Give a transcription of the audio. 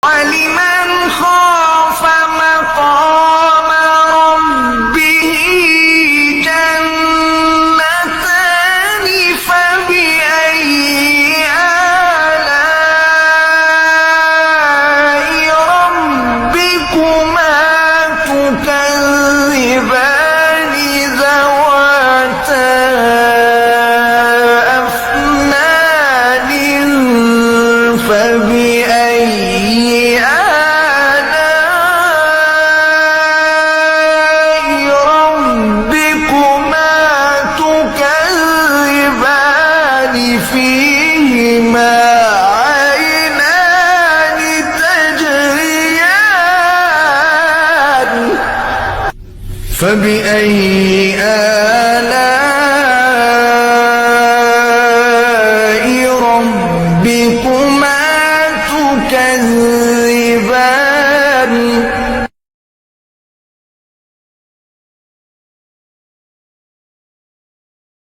وَلِمَنْ خَافَ مَقَامَ رَبِّهِ جَنَّتَانِ فَبِأَيِّ آلَاءِ رَبِّكُمَا تُكَذِّبَانِ ذَوَاتَا أَفْنَانٍ فَبِأَيِّ آلَاءِ رَبِّكُمَا تُكَذِّبَانِ فِيهِمَا عَيْنَانِ تَجْرِيَانِ فَبِأَيِّ